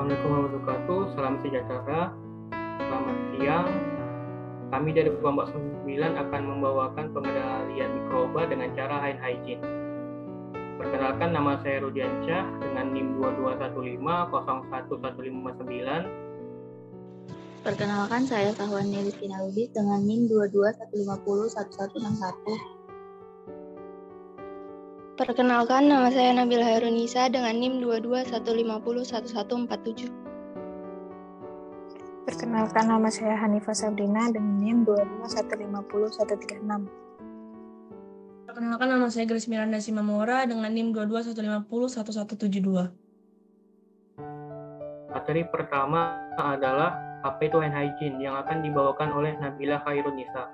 Assalamualaikum warahmatullahi wabarakatuh. Salam sejahtera. Selamat siang. Kami dari kelompok 9 akan membawakan pengendalian mikroba dengan cara hand hygiene. Perkenalkan, nama saya Rudiansyah dengan NIM 2215011159. Perkenalkan, saya Sahwani Rizkina Lubis dengan NIM 2215011161. Perkenalkan, nama saya Nabila Hairunisa dengan NIM 2215011147. Perkenalkan, nama saya Hanifah Sabrina dengan NIM 22150136. Perkenalkan, nama saya Grace Miranda Simamora dengan NIM 2215011172. Materi pertama adalah apa itu hand hygiene yang akan dibawakan oleh Nabila Hairunisa.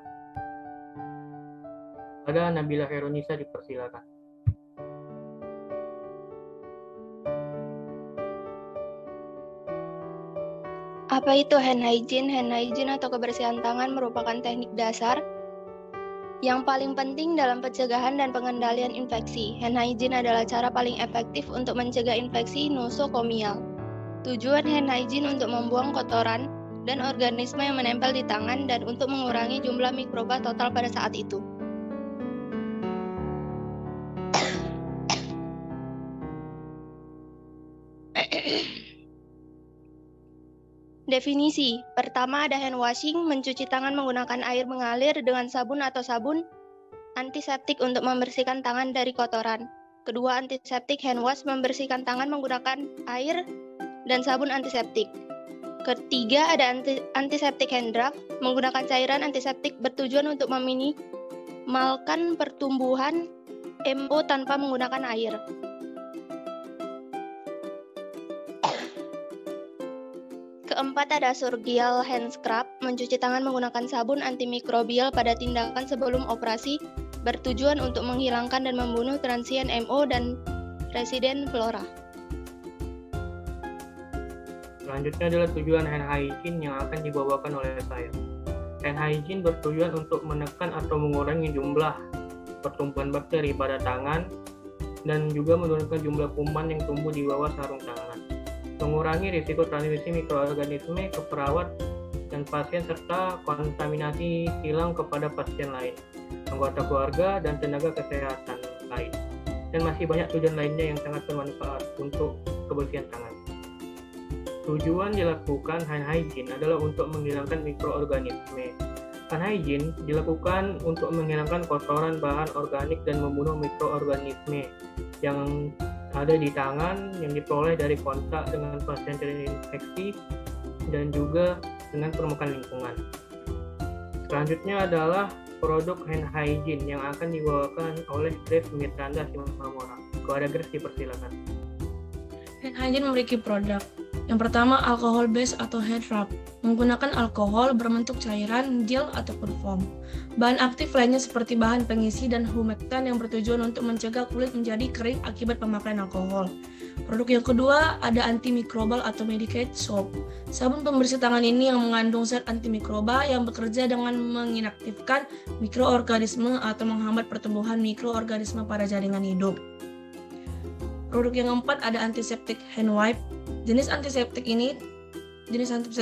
Ada Nabila Hairunisa, dipersilakan. Apa itu hand hygiene? Hand hygiene atau kebersihan tangan merupakan teknik dasar yang paling penting dalam pencegahan dan pengendalian infeksi. Hand hygiene adalah cara paling efektif untuk mencegah infeksi nosokomial. Tujuan hand hygiene untuk membuang kotoran dan organisme yang menempel di tangan dan untuk mengurangi jumlah mikroba total pada saat itu. Definisi. Pertama, ada hand washing, mencuci tangan menggunakan air mengalir dengan sabun atau sabun antiseptik untuk membersihkan tangan dari kotoran. Kedua, antiseptik hand wash, membersihkan tangan menggunakan air dan sabun antiseptik. Ketiga, ada antiseptik hand rub, menggunakan cairan antiseptik bertujuan untuk meminimalkan pertumbuhan MO tanpa menggunakan air. Keempat, ada surgical hand scrub, mencuci tangan menggunakan sabun antimikrobial pada tindakan sebelum operasi, bertujuan untuk menghilangkan dan membunuh transien MO dan residen flora. Selanjutnya adalah tujuan hand hygiene yang akan dibawakan oleh saya. Hand hygiene bertujuan untuk menekan atau mengurangi jumlah pertumbuhan bakteri pada tangan dan juga menurunkan jumlah kuman yang tumbuh di bawah sarung tangan. Mengurangi risiko transmisi mikroorganisme ke perawat dan pasien serta kontaminasi silang kepada pasien lain, anggota keluarga, dan tenaga kesehatan lain. Dan masih banyak tujuan lainnya yang sangat bermanfaat untuk kebersihan tangan. Tujuan dilakukan hand hygiene adalah untuk menghilangkan mikroorganisme. Hand hygiene dilakukan untuk menghilangkan kotoran, bahan organik, dan membunuh mikroorganisme yang ada di tangan yang diperoleh dari kontak dengan pasien terinfeksi dan juga dengan permukaan lingkungan. Selanjutnya adalah produk hand hygiene yang akan dibawakan oleh Grace Miranda Simamora. Kepada Grace, dipersilakan. Hand hygiene memiliki produk. Yang pertama, alcohol base atau hand rub, menggunakan alkohol berbentuk cairan, gel, ataupun foam. Bahan aktif lainnya seperti bahan pengisi dan humectant yang bertujuan untuk mencegah kulit menjadi kering akibat pemakaian alkohol. Produk yang kedua, ada antimicrobial atau medicated soap. Sabun pembersih tangan ini yang mengandung zat antimikroba yang bekerja dengan menginaktifkan mikroorganisme atau menghambat pertumbuhan mikroorganisme pada jaringan hidup. Produk yang keempat, ada antiseptik hand wipe. Jenis antiseptik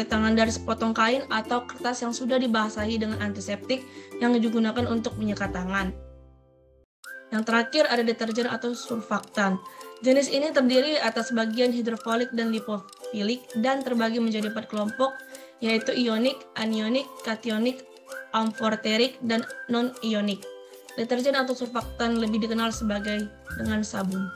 tangan dari sepotong kain atau kertas yang sudah dibasahi dengan antiseptik yang digunakan untuk menyekat tangan. Yang terakhir, ada deterjen atau surfaktan. Jenis ini terdiri atas bagian hidrofolik dan lipofilik dan terbagi menjadi 4 kelompok, yaitu ionik, anionik, kationik, amforterik, dan non-ionik. Deterjen atau surfaktan lebih dikenal sebagai dengan sabun.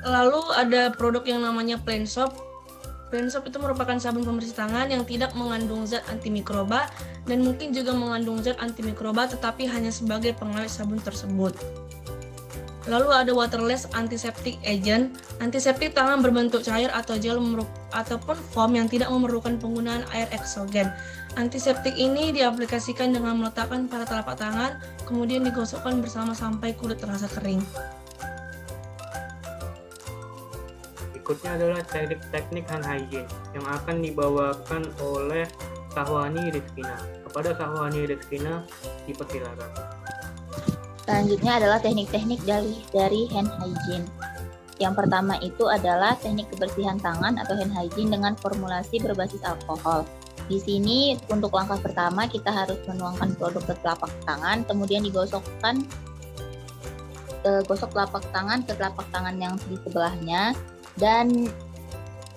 Lalu ada produk yang namanya plain soap. Plain soap itu merupakan sabun pembersih tangan yang tidak mengandung zat antimikroba dan mungkin juga mengandung zat antimikroba tetapi hanya sebagai pengawet sabun tersebut. Lalu ada waterless antiseptic agent. Antiseptik tangan berbentuk cair atau gel ataupun foam yang tidak memerlukan penggunaan air eksogen. Antiseptik ini diaplikasikan dengan meletakkan pada telapak tangan, kemudian digosokkan bersama sampai kulit terasa kering. Berikutnya adalah teknik hand hygiene yang akan dibawakan oleh Sahwani Rizkina. Kepada Sahwani Rizkina, dipersilakan. Selanjutnya adalah teknik-teknik dari hand hygiene. Yang pertama itu adalah teknik kebersihan tangan atau hand hygiene dengan formulasi berbasis alkohol. Di sini untuk langkah pertama kita harus menuangkan produk ke telapak tangan, kemudian gosok telapak tangan ke telapak tangan yang di sebelahnya, dan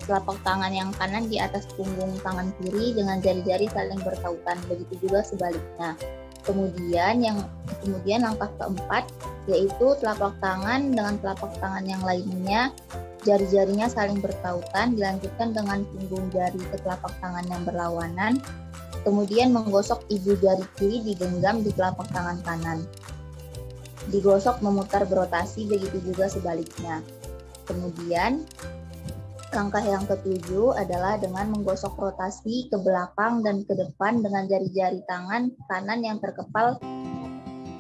telapak tangan yang kanan di atas punggung tangan kiri dengan jari-jari saling bertautan. Begitu juga sebaliknya. Kemudian langkah keempat yaitu telapak tangan dengan telapak tangan yang lainnya, jari-jarinya saling bertautan, dilanjutkan dengan punggung jari ke telapak tangan yang berlawanan. Kemudian menggosok ibu jari kiri digenggam di telapak tangan kanan. Digosok memutar berotasi, begitu juga sebaliknya. Kemudian langkah yang ketujuh adalah dengan menggosok rotasi ke belakang dan ke depan dengan jari-jari tangan kanan yang terkepal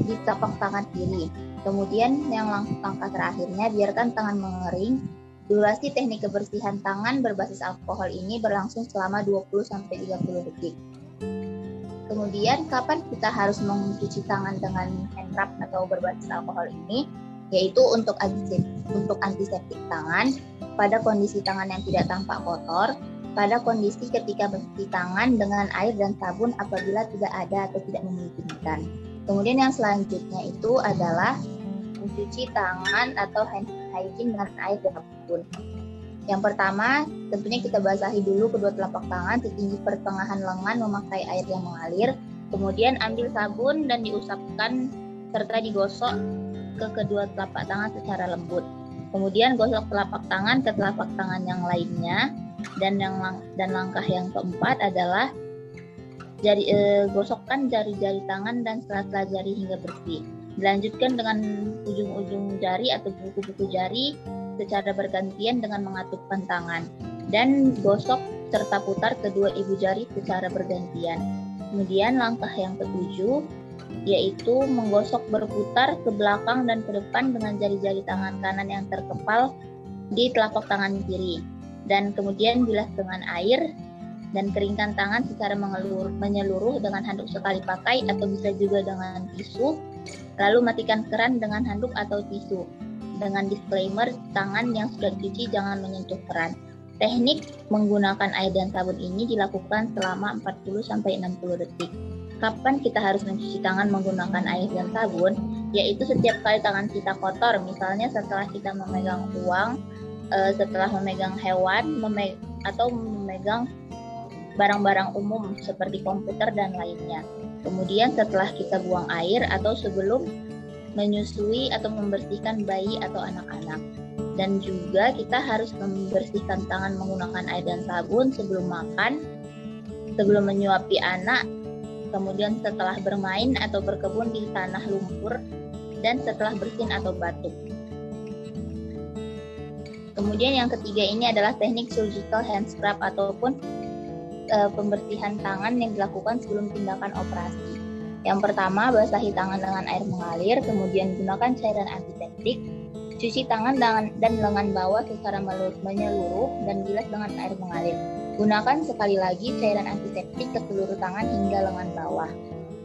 di telapak tangan kiri. Kemudian yang langkah terakhirnya, biarkan tangan mengering. Durasi teknik kebersihan tangan berbasis alkohol ini berlangsung selama 20-30 detik. Kemudian kapan kita harus mencuci tangan dengan hand rub atau berbasis alkohol ini? Yaitu untuk antiseptik tangan, pada kondisi tangan yang tidak tampak kotor, pada kondisi ketika mencuci tangan dengan air dan sabun apabila tidak ada atau tidak memungkinkan. Kemudian yang selanjutnya itu adalah mencuci tangan atau hand hygiene dengan air dan sabun. Yang pertama, tentunya kita basahi dulu kedua telapak tangan setinggi pertengahan lengan memakai air yang mengalir. Kemudian ambil sabun dan diusapkan serta digosok ke kedua telapak tangan secara lembut. Kemudian gosok telapak tangan ke telapak tangan yang lainnya, dan langkah yang keempat adalah gosokkan jari-jari tangan dan sela-sela jari hingga bersih. Dilanjutkan dengan ujung-ujung jari atau buku-buku jari secara bergantian dengan mengatupkan tangan, dan gosok serta putar kedua ibu jari secara bergantian. Kemudian langkah yang ketujuh yaitu menggosok berputar ke belakang dan ke depan dengan jari-jari tangan kanan yang terkepal di telapak tangan kiri, dan kemudian bilas dengan air dan keringkan tangan secara menyeluruh dengan handuk sekali pakai atau bisa juga dengan tisu. Lalu matikan keran dengan handuk atau tisu. Dengan disclaimer, tangan yang sudah dicuci jangan menyentuh keran. Teknik menggunakan air dan sabun ini dilakukan selama 40-60 detik. Kapan kita harus mencuci tangan menggunakan air dan sabun? Yaitu setiap kali tangan kita kotor, misalnya setelah kita memegang uang, setelah memegang hewan, atau memegang barang-barang umum seperti komputer dan lainnya. Kemudian setelah kita buang air atau sebelum menyusui atau membersihkan bayi atau anak-anak. Dan juga kita harus membersihkan tangan menggunakan air dan sabun sebelum makan, sebelum menyuapi anak, kemudian setelah bermain atau berkebun di tanah lumpur, dan setelah bersin atau batuk. Kemudian yang ketiga ini adalah teknik surgical hand scrub ataupun pembersihan tangan yang dilakukan sebelum tindakan operasi. Yang pertama, basahi tangan dengan air mengalir, kemudian gunakan cairan antiseptik, cuci tangan dan lengan bawah secara menyeluruh dan bilas dengan air mengalir. Gunakan sekali lagi cairan antiseptik ke seluruh tangan hingga lengan bawah.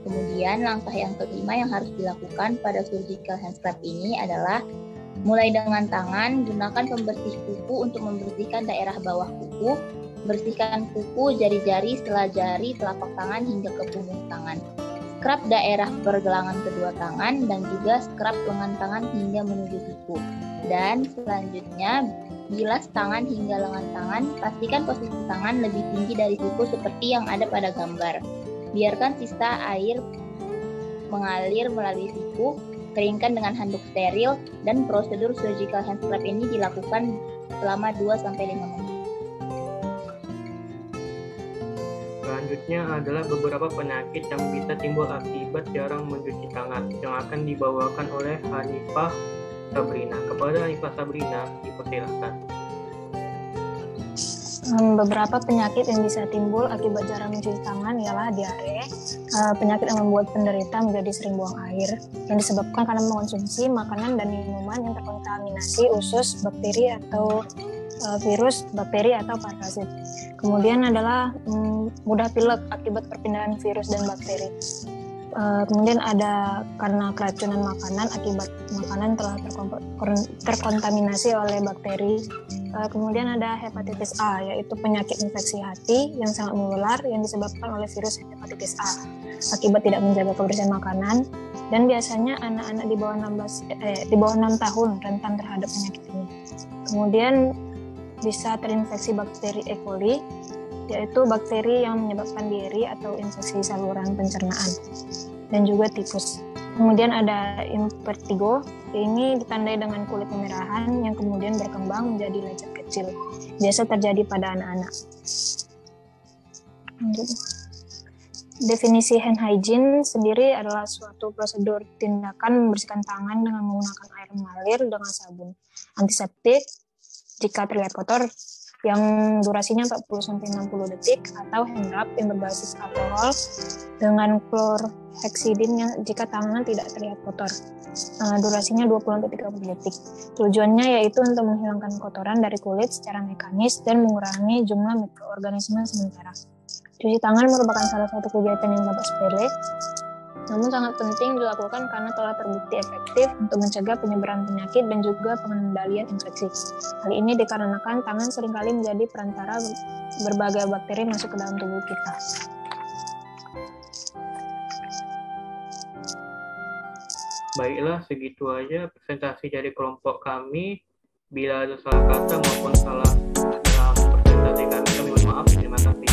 Kemudian langkah yang kelima yang harus dilakukan pada surgical hand scrub ini adalah mulai dengan tangan, gunakan pembersih kuku untuk membersihkan daerah bawah kuku, bersihkan kuku, jari-jari, sela jari, telapak tangan hingga ke punggung tangan. Scrub daerah pergelangan kedua tangan dan juga scrub lengan tangan hingga menuju siku. Dan selanjutnya bilas tangan hingga lengan tangan. Pastikan posisi tangan lebih tinggi dari siku seperti yang ada pada gambar. Biarkan sisa air mengalir melalui siku. Keringkan dengan handuk steril, dan prosedur surgical hand scrub ini dilakukan selama 2-5 menit. Selanjutnya adalah beberapa penyakit yang bisa timbul akibat jarang mencuci tangan yang akan dibawakan oleh Hanifah Sabrina. Kepada Hanifah Sabrina, dipersilakan. Beberapa penyakit yang bisa timbul akibat jarang mencuci tangan ialah diare, penyakit yang membuat penderita menjadi sering buang air, yang disebabkan karena mengonsumsi makanan dan minuman yang terkontaminasi usus, bakteri atau virus, bakteri atau parasit. Kemudian adalah mudah pilek akibat perpindahan virus dan bakteri. Kemudian ada karena keracunan makanan akibat makanan telah terkontaminasi oleh bakteri. Kemudian ada hepatitis A, yaitu penyakit infeksi hati yang sangat menular yang disebabkan oleh virus hepatitis A akibat tidak menjaga kebersihan makanan, dan biasanya anak-anak di bawah 6 tahun rentan terhadap penyakit ini. Kemudian bisa terinfeksi bakteri E. coli, yaitu bakteri yang menyebabkan diare atau infeksi saluran pencernaan, dan juga tifus. Kemudian ada impetigo, ini ditandai dengan kulit kemerahan yang kemudian berkembang menjadi lecet kecil. Biasa terjadi pada anak-anak. Definisi hand hygiene sendiri adalah suatu prosedur tindakan membersihkan tangan dengan menggunakan air mengalir dengan sabun, antiseptik jika terlihat kotor, yang durasinya 40-60 detik, atau hand rub yang berbasis alkohol dengan klorhexidin jika tangan tidak terlihat kotor. Durasinya 20-30 detik. Tujuannya yaitu untuk menghilangkan kotoran dari kulit secara mekanis dan mengurangi jumlah mikroorganisme sementara. Cuci tangan merupakan salah satu kegiatan yang tampak sepele, namun sangat penting dilakukan karena telah terbukti efektif untuk mencegah penyebaran penyakit dan juga pengendalian infeksi. Hal ini dikarenakan tangan seringkali menjadi perantara berbagai bakteri masuk ke dalam tubuh kita. Baiklah, segitu aja presentasi dari kelompok kami. Bila ada salah kata maupun salah dalam presentasi kami mohon maaf. Terima kasih.